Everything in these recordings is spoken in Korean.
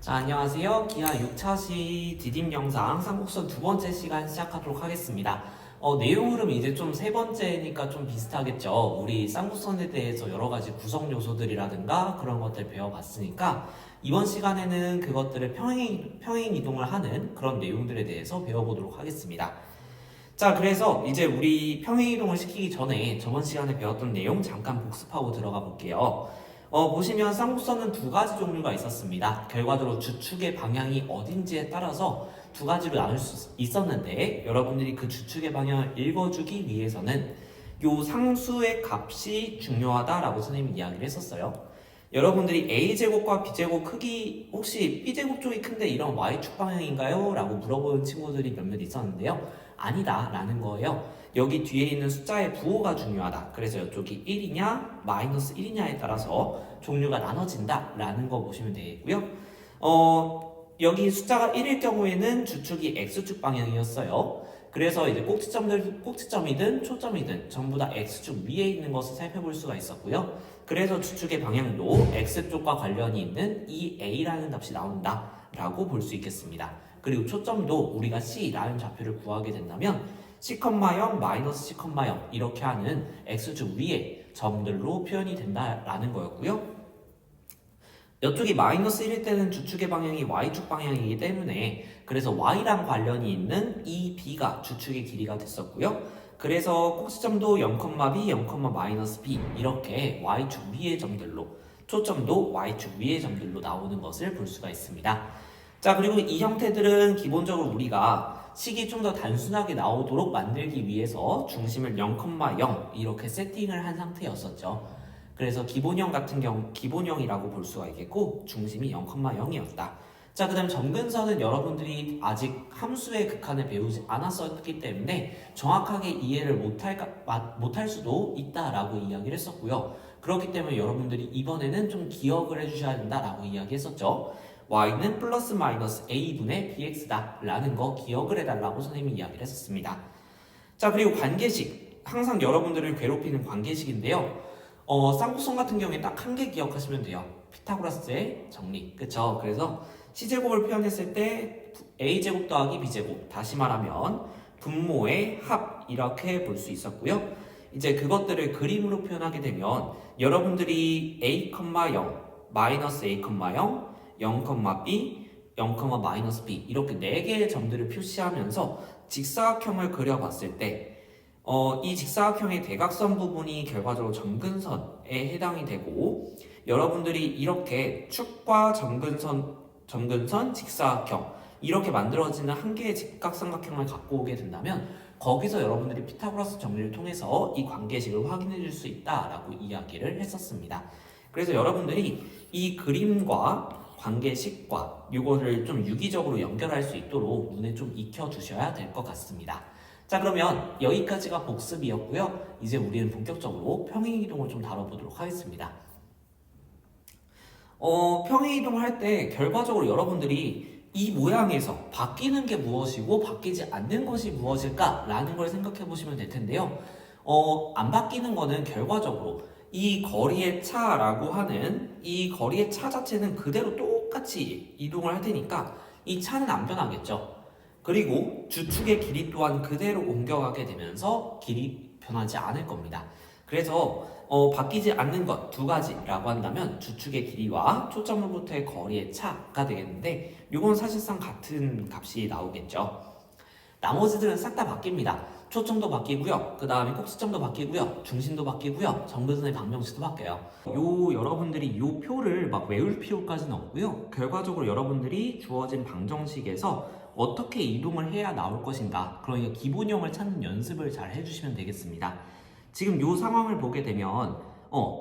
자, 안녕하세요. 기아 6차시 디딤 영상 삼국선 두 번째 시간 시작하도록 하겠습니다. 내용 흐름 이제 좀 세 번째니까 좀 비슷하겠죠. 우리 쌍구선에 대해서 여러 가지 구성 요소들이라든가 그런 것들 배워봤으니까 이번 시간에는 그것들을 평행 이동을 하는 그런 내용들에 대해서 배워보도록 하겠습니다. 자, 그래서 이제 우리 평행 이동을 시키기 전에 저번 시간에 배웠던 내용 잠깐 복습하고 들어가 볼게요. 보시면 쌍구선은 두 가지 종류가 있었습니다. 결과적으로 주축의 방향이 어딘지에 따라서 두 가지로 나눌 수 있었는데 여러분들이 그 주축의 방향을 읽어주기 위해서는 요 상수의 값이 중요하다라고 선생님이 이야기를 했었어요. 여러분들이 A제곱과 B제곱 크기 혹시 B제곱 쪽이 큰데 이런 Y축 방향인가요? 라고 물어보는 친구들이 몇몇 있었는데요. 아니다 라는 거예요. 여기 뒤에 있는 숫자의 부호가 중요하다. 그래서 이쪽이 1이냐 마이너스 1이냐에 따라서 종류가 나눠진다 라는 거 보시면 되겠고요. 여기 숫자가 1일 경우에는 주축이 X축 방향이었어요. 그래서 이제 꼭지점이든 초점이든 전부 다 X축 위에 있는 것을 살펴볼 수가 있었고요. 그래서 주축의 방향도 X쪽과 관련이 있는 이 A라는 값이 나온다 라고 볼 수 있겠습니다. 그리고 초점도 우리가 C라는 좌표를 구하게 된다면 C,0, 마이너스 C,0 이렇게 하는 X축 위에 점들로 표현이 된다라는 거였고요. 이쪽이 마이너스 1일 때는 주축의 방향이 Y축 방향이기 때문에 그래서 Y랑 관련이 있는 이 B가 주축의 길이가 됐었고요. 그래서 꼭지점도 0,B, 0,-B 이렇게 Y축 위의 점들로 초점도 Y축 위의 점들로 나오는 것을 볼 수가 있습니다. 자, 그리고 이 형태들은 기본적으로 우리가 식이 좀 더 단순하게 나오도록 만들기 위해서 중심을 0,0 이렇게 세팅을 한 상태였었죠. 그래서 기본형 같은 경우 기본형이라고 볼 수가 있겠고 중심이 0,0이었다. 자, 그 다음 점근선은 여러분들이 아직 함수의 극한을 배우지 않았었기 때문에 정확하게 이해를 못할 수도 있다라고 이야기를 했었고요. 그렇기 때문에 여러분들이 이번에는 좀 기억을 해주셔야 된다라고 이야기했었죠. y는 플러스 마이너스 a분의 bx다 라는 거 기억을 해달라고 선생님이 이야기를 했었습니다. 자, 그리고 관계식 항상 여러분들을 괴롭히는 관계식인데요. 쌍구선 같은 경우에 딱 한 개 기억하시면 돼요. 피타고라스의 정리. 그쵸? 그래서 C제곱을 표현했을 때 A제곱 더하기 B제곱, 다시 말하면 분모의 합 이렇게 볼 수 있었고요. 이제 그것들을 그림으로 표현하게 되면 여러분들이 A,0, 마이너스 A,0, 0,B, 0,-B 이렇게 4개의 점들을 표시하면서 직사각형을 그려봤을 때 이 직사각형의 대각선 부분이 결과적으로 점근선에 해당이 되고 여러분들이 이렇게 축과 점근선, 직사각형 이렇게 만들어지는 한 개의 직각삼각형을 갖고 오게 된다면 거기서 여러분들이 피타고라스 정리를 통해서 이 관계식을 확인해 줄 수 있다라고 이야기를 했었습니다. 그래서 여러분들이 이 그림과 관계식과 이거를 좀 유기적으로 연결할 수 있도록 눈에 좀 익혀 두셔야 될 것 같습니다. 자, 그러면 여기까지가 복습이었고요. 이제 우리는 본격적으로 평행이동을 좀 다뤄보도록 하겠습니다. 평행이동을 할 때 결과적으로 여러분들이 이 모양에서 바뀌는 게 무엇이고 바뀌지 않는 것이 무엇일까 라는 걸 생각해 보시면 될 텐데요. 안 바뀌는 거는 결과적으로 이 거리의 차라고 하는 이 거리의 차 자체는 그대로 똑같이 이동을 할 테니까 이 차는 안 변하겠죠. 그리고 주축의 길이 또한 그대로 옮겨가게 되면서 길이 변하지 않을 겁니다. 그래서 바뀌지 않는 것 두 가지라고 한다면 주축의 길이와 초점으로부터의 거리의 차가 되겠는데 이건 사실상 같은 값이 나오겠죠. 나머지들은 싹 다 바뀝니다. 초점도 바뀌고요. 그 다음에 꼭지점도 바뀌고요. 중심도 바뀌고요. 점근선의 방정식도 바뀌어요. 여러분들이 요 표를 막 외울 필요까지는 없고요. 결과적으로 여러분들이 주어진 방정식에서 어떻게 이동을 해야 나올 것인가, 그러니까 기본형을 찾는 연습을 잘 해주시면 되겠습니다. 지금 요 상황을 보게 되면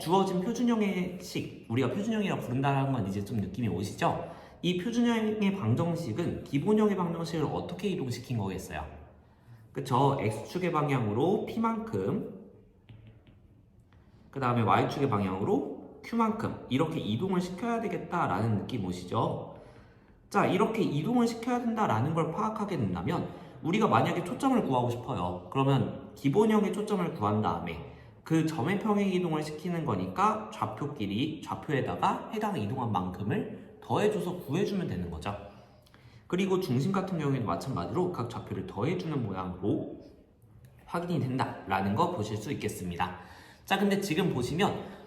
주어진 표준형의 식, 우리가 표준형이라고 부른다는 건 이제 좀 느낌이 오시죠? 이 표준형의 방정식은 기본형의 방정식을 어떻게 이동시킨 거겠어요? 그쵸? X축의 방향으로 P만큼, 그 다음에 Y축의 방향으로 Q만큼 이렇게 이동을 시켜야 되겠다라는 느낌 오시죠? 자, 이렇게 이동을 시켜야 된다라는 걸 파악하게 된다면 우리가 만약에 초점을 구하고 싶어요. 그러면 기본형의 초점을 구한 다음에 그 점의 평행 이동을 시키는 거니까 좌표에다가 해당 이동한 만큼을 더해줘서 구해주면 되는 거죠. 그리고 중심 같은 경우에는 마찬가지로 각 좌표를 더해주는 모양으로 확인이 된다라는 거 보실 수 있겠습니다. 자, 근데 지금 보시면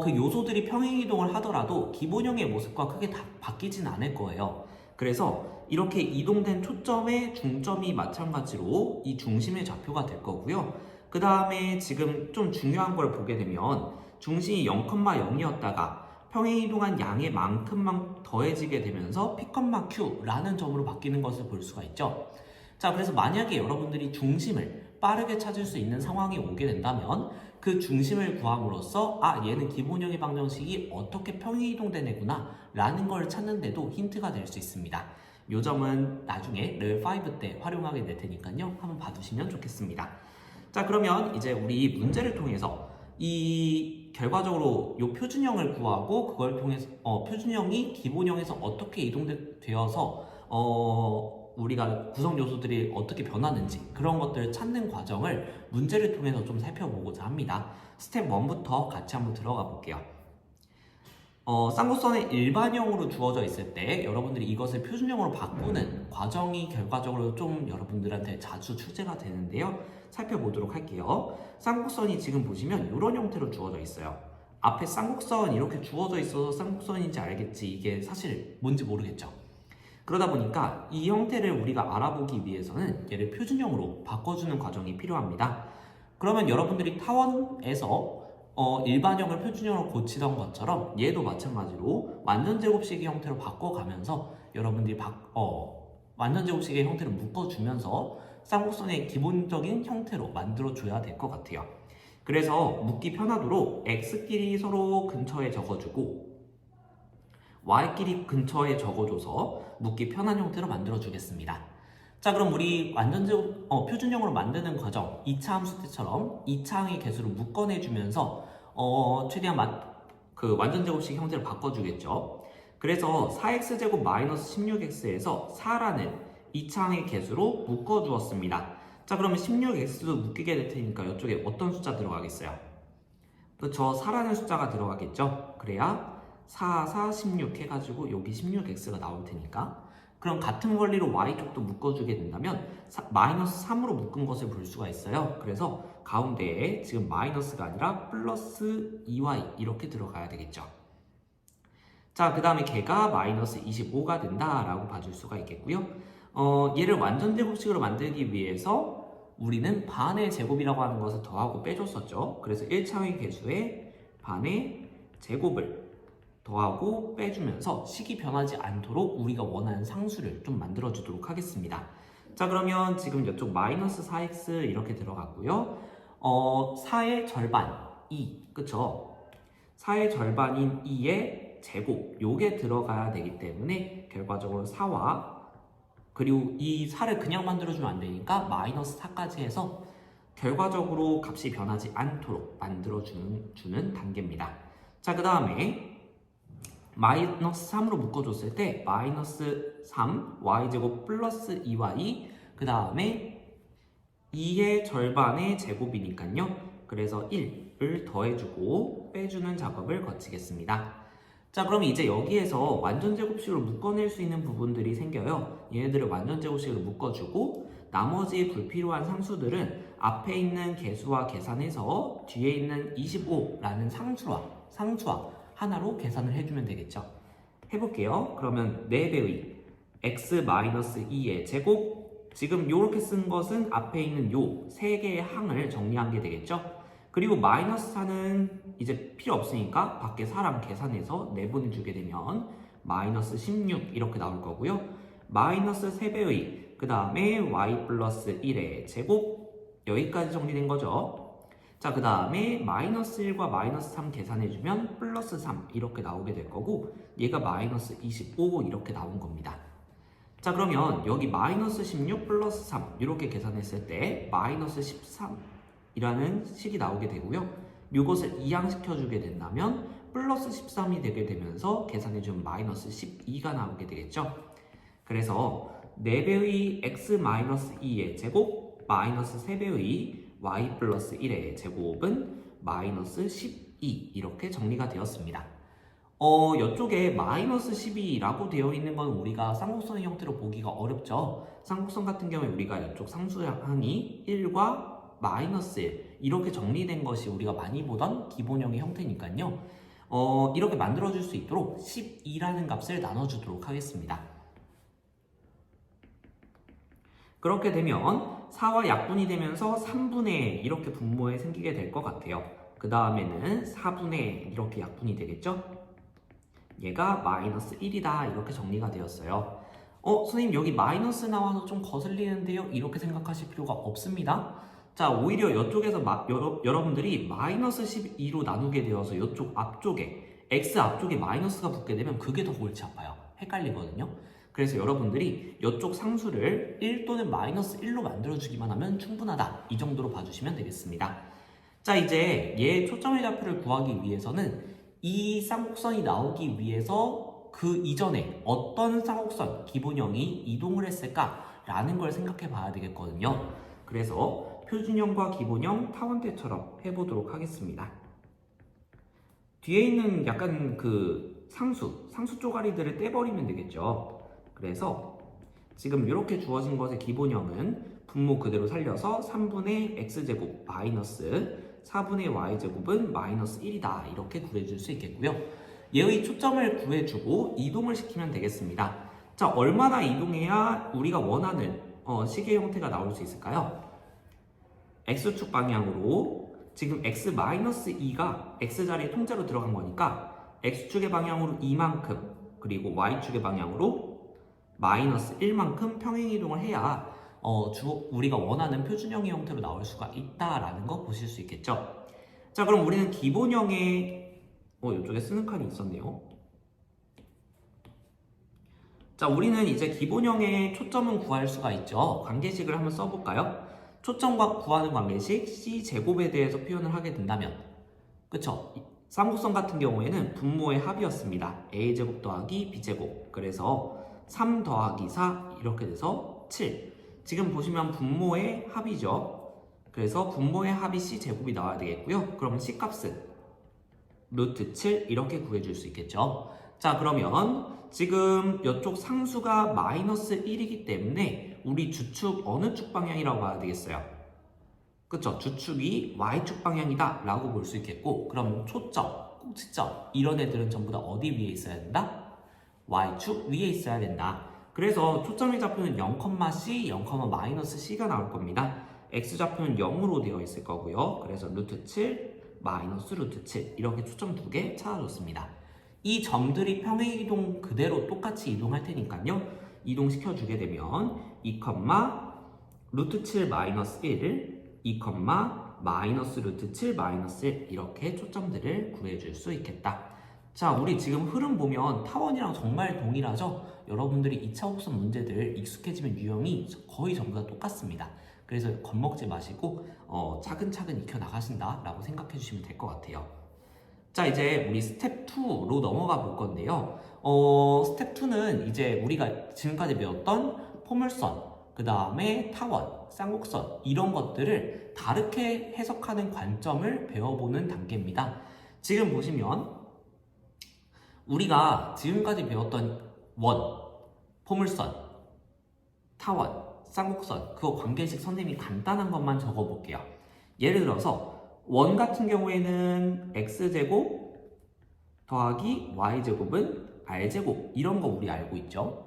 그 요소들이 평행이동을 하더라도 기본형의 모습과 크게 바뀌진 않을 거예요. 그래서 이렇게 이동된 초점의 중점이 마찬가지로 이 중심의 좌표가 될 거고요. 그 다음에 지금 좀 중요한 걸 보게 되면 중심이 0,0이었다가 평행이동한 양의 만큼만 더해지게 되면서 P,Q라는 점으로 바뀌는 것을 볼 수가 있죠. 자, 그래서 만약에 여러분들이 중심을 빠르게 찾을 수 있는 상황이 오게 된다면 그 중심을 구함으로써 얘는 기본형의 방정식이 어떻게 평행이동된 애구나 라는 걸 찾는 데도 힌트가 될 수 있습니다. 이 점은 나중에 렐5 때 활용하게 될 테니까요. 한번 봐두시면 좋겠습니다. 자, 그러면 이제 우리 문제를 통해서 이 결과적으로 이 표준형을 구하고 그걸 통해서 표준형이 기본형에서 어떻게 이동되어서 우리가 구성 요소들이 어떻게 변하는지 그런 것들을 찾는 과정을 문제를 통해서 좀 살펴보고자 합니다. 스텝 1부터 같이 한번 들어가 볼게요. 쌍곡선의 일반형으로 주어져 있을 때 여러분들이 이것을 표준형으로 바꾸는 과정이 결과적으로 좀 여러분들한테 자주 출제가 되는데요. 살펴보도록 할게요. 쌍곡선이 지금 보시면 이런 형태로 주어져 있어요. 앞에 쌍곡선 이렇게 주어져 있어서 쌍곡선인지 알겠지 이게 사실 뭔지 모르겠죠. 그러다 보니까 이 형태를 우리가 알아보기 위해서는 얘를 표준형으로 바꿔주는 과정이 필요합니다. 그러면 여러분들이 타원에서 일반형을 표준형으로 고치던 것처럼 얘도 마찬가지로 완전제곱식의 형태로 바꿔가면서 여러분들이 완전제곱식의 형태를 묶어주면서 쌍곡선의 기본적인 형태로 만들어줘야 될 것 같아요. 그래서 묶기 편하도록 x끼리 서로 근처에 적어주고 y끼리 근처에 적어줘서 묶기 편한 형태로 만들어주겠습니다. 자, 그럼 우리 표준형으로 만드는 과정 2차 함수 때처럼 2차항의 개수를 묶어내주면서 최대한 그 완전제곱식 형태를 바꿔주겠죠. 그래서 4x제곱 마이너스 16x에서 4라는 2차항의 개수로 묶어주었습니다. 자, 그러면 16x도 묶이게 될 테니까 이쪽에 어떤 숫자 들어가겠어요? 저 4라는 숫자가 들어가겠죠. 그래야 4, 4, 16 해가지고 여기 16x가 나올 테니까 그럼 같은 원리로 y쪽도 묶어주게 된다면 마이너스 3으로 묶은 것을 볼 수가 있어요. 그래서 가운데에 지금 마이너스가 아니라 플러스 2y 이렇게 들어가야 되겠죠. 자, 그 다음에 걔가 마이너스 25가 된다라고 봐줄 수가 있겠고요. 얘를 완전제곱식으로 만들기 위해서 우리는 반의 제곱이라고 하는 것을 더하고 빼줬었죠. 그래서 1차의 개수에 반의 제곱을 더하고 빼주면서 식이 변하지 않도록 우리가 원하는 상수를 좀 만들어주도록 하겠습니다. 자, 그러면 지금 이쪽 마이너스 4x 이렇게 들어갔고요. 4의 절반 2, 그쵸? 4의 절반인 2의 제곱 요게 들어가야 되기 때문에 결과적으로 4와 그리고 이 4를 그냥 만들어주면 안 되니까 마이너스 4까지 해서 결과적으로 값이 변하지 않도록 만들어주는 단계입니다. 자, 그 다음에 마이너스 3으로 묶어줬을 때 마이너스 3 y제곱 플러스 2y 그 다음에 2의 절반의 제곱이니까요. 그래서 1을 더해주고 빼주는 작업을 거치겠습니다. 자, 그럼 이제 여기에서 완전제곱식으로 묶어낼 수 있는 부분들이 생겨요. 얘네들을 완전제곱식으로 묶어주고 나머지 불필요한 상수들은 앞에 있는 개수와 계산해서 뒤에 있는 25라는 상수와 하나로 계산을 해주면 되겠죠. 해볼게요. 그러면 4배의 x-2의 제곱 지금 이렇게 쓴 것은 앞에 있는 요 3개의 항을 정리한 게 되겠죠. 그리고 마이너스 4는 이제 필요 없으니까 밖에 4랑 계산해서 내보내주게 되면 마이너스 16 이렇게 나올 거고요. 마이너스 3배의 그 다음에 y 플러스 1의 제곱 여기까지 정리된 거죠. 자, 그 다음에 마이너스 1과 마이너스 3 계산해주면 플러스 3 이렇게 나오게 될 거고 얘가 마이너스 25 이렇게 나온 겁니다. 자, 그러면 여기 마이너스 16 플러스 3 이렇게 계산했을 때 마이너스 13이라는 식이 나오게 되고요. 이것을 이항시켜주게 된다면 플러스 13이 되게 되면서 계산해주면 마이너스 12가 나오게 되겠죠. 그래서 4배의 x-2의 제곱 마이너스 3배의 y 플러스 1의 제곱은 마이너스 12 이렇게 정리가 되었습니다. 이쪽에 마이너스 12라고 되어 있는 건 우리가 쌍곡선의 형태로 보기가 어렵죠. 쌍곡선 같은 경우에 우리가 이쪽 상수항이 1과 마이너스 1 이렇게 정리된 것이 우리가 많이 보던 기본형의 형태니까요. 이렇게 만들어줄 수 있도록 12라는 값을 나눠주도록 하겠습니다. 그렇게 되면 4와 약분이 되면서 3분의 이렇게 분모에 생기게 될 것 같아요. 그 다음에는 4분의 이렇게 약분이 되겠죠? 얘가 마이너스 1이다 이렇게 정리가 되었어요. 선생님 여기 마이너스 나와서 좀 거슬리는데요? 이렇게 생각하실 필요가 없습니다. 자, 오히려 이쪽에서 여러분들이 마이너스 12로 나누게 되어서 이쪽 앞쪽에 x 앞쪽에 마이너스가 붙게 되면 그게 더 골치 아파요. 헷갈리거든요. 그래서 여러분들이 이쪽 상수를 1 또는 마이너스 1로 만들어주기만 하면 충분하다. 이 정도로 봐주시면 되겠습니다. 자, 이제 얘 초점의 좌표를 구하기 위해서는 이 쌍곡선이 나오기 위해서 그 이전에 어떤 쌍곡선, 기본형이 이동을 했을까라는 걸 생각해 봐야 되겠거든요. 그래서 표준형과 기본형, 타원대처럼 해보도록 하겠습니다. 뒤에 있는 약간 그 상수 쪼가리들을 떼버리면 되겠죠. 그래서 지금 이렇게 주어진 것의 기본형은 분모 그대로 살려서 3분의 x제곱 마이너스 4분의 y제곱은 마이너스 1이다 이렇게 구해줄 수 있겠고요. 얘의 초점을 구해주고 이동을 시키면 되겠습니다. 자, 얼마나 이동해야 우리가 원하는 시계 형태가 나올 수 있을까요? x축 방향으로 지금 x-2가 x자리에 통째로 들어간 거니까 x축의 방향으로 2만큼 그리고 y축의 방향으로 마이너스 1만큼 평행이동을 해야 우리가 원하는 표준형의 형태로 나올 수가 있다라는 거 보실 수 있겠죠. 자, 그럼 우리는 기본형의 이쪽에 쓰는 칸이 있었네요. 자, 우리는 이제 기본형의 초점은 구할 수가 있죠. 관계식을 한번 써볼까요? 초점과 구하는 관계식 C제곱에 대해서 표현을 하게 된다면 그쵸? 쌍곡선 같은 경우에는 분모의 합이었습니다. A제곱 더하기 B제곱 그래서 3 더하기 4 이렇게 돼서 7 지금 보시면 분모의 합이죠. 그래서 분모의 합이 C제곱이 나와야 되겠고요. 그러면 C값은 루트 7 이렇게 구해줄 수 있겠죠. 자, 그러면 지금 이쪽 상수가 마이너스 1이기 때문에 우리 주축 어느 축 방향이라고 봐야 되겠어요? 그쵸? 주축이 Y축 방향이다 라고 볼 수 있겠고 그럼 초점, 꼭지점 이런 애들은 전부 다 어디 위에 있어야 된다? Y축 위에 있어야 된다. 그래서 초점의 좌표는 0,C, 0,-C가 나올 겁니다. X좌표는 0으로 되어 있을 거고요. 그래서 루트 7, 마이너스 루트 7 이렇게 초점 두 개 찾아줬습니다. 이 점들이 평행이동 그대로 똑같이 이동할 테니까요. 이동시켜주게 되면 2, 루트 7 마이너스 1, 2, 마이너스 루트 7 마이너스 1 이렇게 초점들을 구해줄 수 있겠다. 자, 우리 지금 흐름 보면 타원이랑 정말 동일하죠? 여러분들이 2차 곡선 문제들 익숙해지면 유형이 거의 전부 다 똑같습니다. 그래서 겁먹지 마시고 차근차근 익혀나가신다 라고 생각해 주시면 될 것 같아요. 자, 이제 우리 스텝 2로 넘어가 볼 건데요. 스텝 2는 이제 우리가 지금까지 배웠던 포물선, 그 다음에 타원, 쌍곡선 이런 것들을 다르게 해석하는 관점을 배워보는 단계입니다. 지금 보시면 우리가 지금까지 배웠던 원, 포물선, 타원, 쌍곡선 그거 관계식 선생님이 간단한 것만 적어볼게요. 예를 들어서 원 같은 경우에는 x제곱 더하기 y제곱은 r제곱 이런 거 우리 알고 있죠?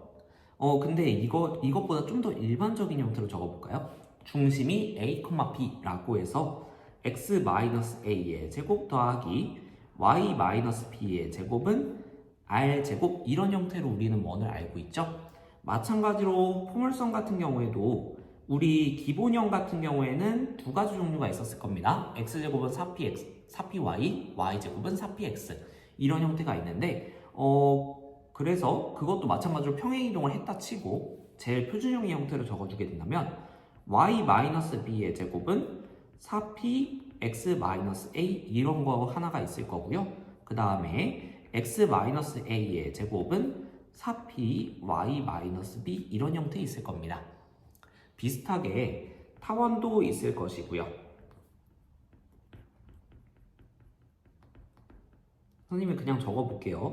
근데 이것보다 좀 더 일반적인 형태로 적어볼까요? 중심이 a, b라고 해서 x-a의 제곱 더하기 y-b의 제곱은 r제곱 이런 형태로 우리는 원을 알고 있죠? 마찬가지로 포물선 같은 경우에도 우리 기본형 같은 경우에는 두 가지 종류가 있었을 겁니다. x제곱은 4py, y제곱은 4px 이런 형태가 있는데 그래서 그것도 마찬가지로 평행이동을 했다 치고 제일 표준형의 형태로 적어주게 된다면 y-b의 제곱은 4px-a 이런 거 하나가 있을 거고요. 그 다음에 x-a의 제곱은 4py-b 이런 형태 있을 겁니다. 비슷하게 타원도 있을 것이고요. 선생님이 그냥 적어볼게요.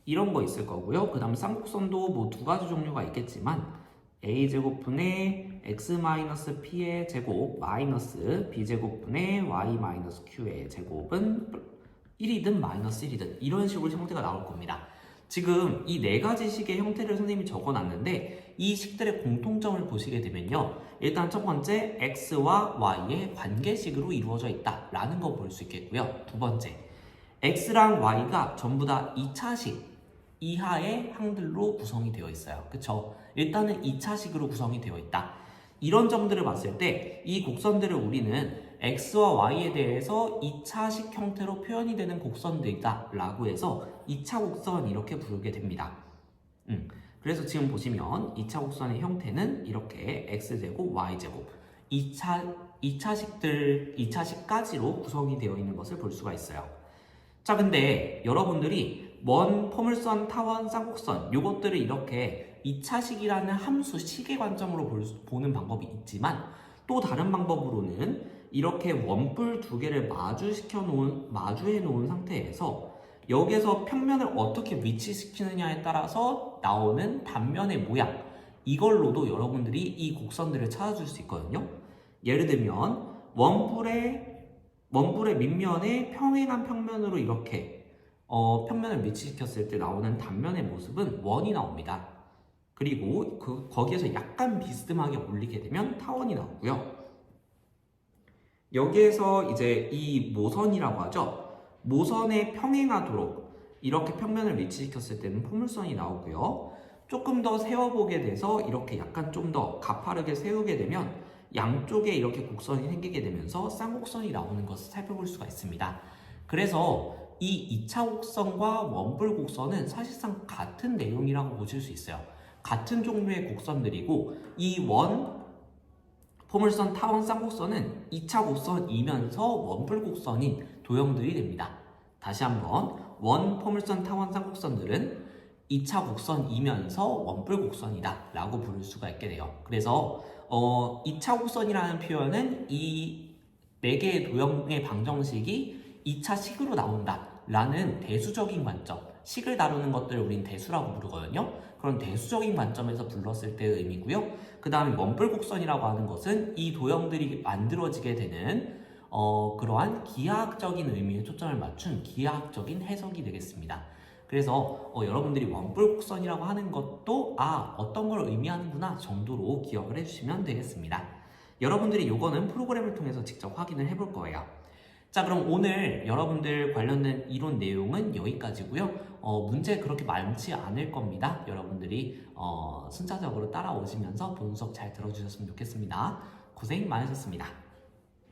이런 거 있을 거고요. 그 다음 쌍곡선도 뭐 두 가지 종류가 있겠지만 a제곱분의 x-p의 제곱 마이너스 b제곱분의 y-q의 제곱은 1이든 마이너스 1이든 이런 식으로 형태가 나올 겁니다. 지금 이 네 가지 식의 형태를 선생님이 적어놨는데 이 식들의 공통점을 보시게 되면요. 일단 첫 번째 x와 y의 관계식으로 이루어져 있다라는 거 볼 수 있겠고요. 두 번째 x랑 y가 전부 다 2차식 이하의 항들로 구성이 되어 있어요. 그쵸? 일단은 2차식으로 구성이 되어 있다. 이런 점들을 봤을 때 이 곡선들을 우리는 x와 y에 대해서 2차식 형태로 표현이 되는 곡선들이다 라고 해서 2차 곡선 이렇게 부르게 됩니다. 그래서 지금 보시면 2차 곡선의 형태는 이렇게 x제곱, y제곱 2차식까지로 구성이 되어 있는 것을 볼 수가 있어요. 자, 근데 여러분들이 원, 포물선, 타원, 쌍곡선 요것들을 이렇게 2차식이라는 함수, 식의 관점으로 보는 방법이 있지만 또 다른 방법으로는 이렇게 원뿔 두 개를 마주해 놓은 상태에서 여기에서 평면을 어떻게 위치시키느냐에 따라서 나오는 단면의 모양 이걸로도 여러분들이 이 곡선들을 찾아줄 수 있거든요. 예를 들면 원뿔의 밑면에 평행한 평면으로 이렇게 평면을 위치시켰을 때 나오는 단면의 모습은 원이 나옵니다. 그리고 거기에서 약간 비스듬하게 올리게 되면 타원이 나오고요. 여기에서 이제 이 모선이라고 하죠. 모선에 평행하도록 이렇게 평면을 위치시켰을 때는 포물선이 나오고요. 조금 더 세워보게 돼서 이렇게 약간 좀 더 가파르게 세우게 되면 양쪽에 이렇게 곡선이 생기게 되면서 쌍곡선이 나오는 것을 살펴볼 수가 있습니다. 그래서 이 2차 곡선과 원뿔 곡선은 사실상 같은 내용이라고 보실 수 있어요. 같은 종류의 곡선들이고 이 원, 포물선, 타원, 쌍곡선은 2차 곡선이면서 원뿔 곡선인 도형들이 됩니다. 다시 한번 원, 포물선, 타원, 쌍곡선들은 2차 곡선이면서 원뿔 곡선이다 라고 부를 수가 있게 돼요. 그래서 2차 곡선이라는 표현은 이 4개의 도형의 방정식이 2차 식으로 나온다 라는 대수적인 관점, 식을 다루는 것들을 우린 대수라고 부르거든요. 그런 대수적인 관점에서 불렀을 때의 의미고요. 그 다음에 원뿔 곡선이라고 하는 것은 이 도형들이 만들어지게 되는 그러한 기하학적인 의미에 초점을 맞춘 기하학적인 해석이 되겠습니다. 그래서 여러분들이 원뿔 곡선이라고 하는 것도 어떤 걸 의미하는구나 정도로 기억을 해주시면 되겠습니다. 여러분들이 이거는 프로그램을 통해서 직접 확인을 해볼 거예요. 자, 그럼 오늘 여러분들 관련된 이론 내용은 여기까지고요. 문제 그렇게 많지 않을 겁니다. 여러분들이 순차적으로 따라오시면서 본 수업 잘 들어주셨으면 좋겠습니다. 고생 많으셨습니다.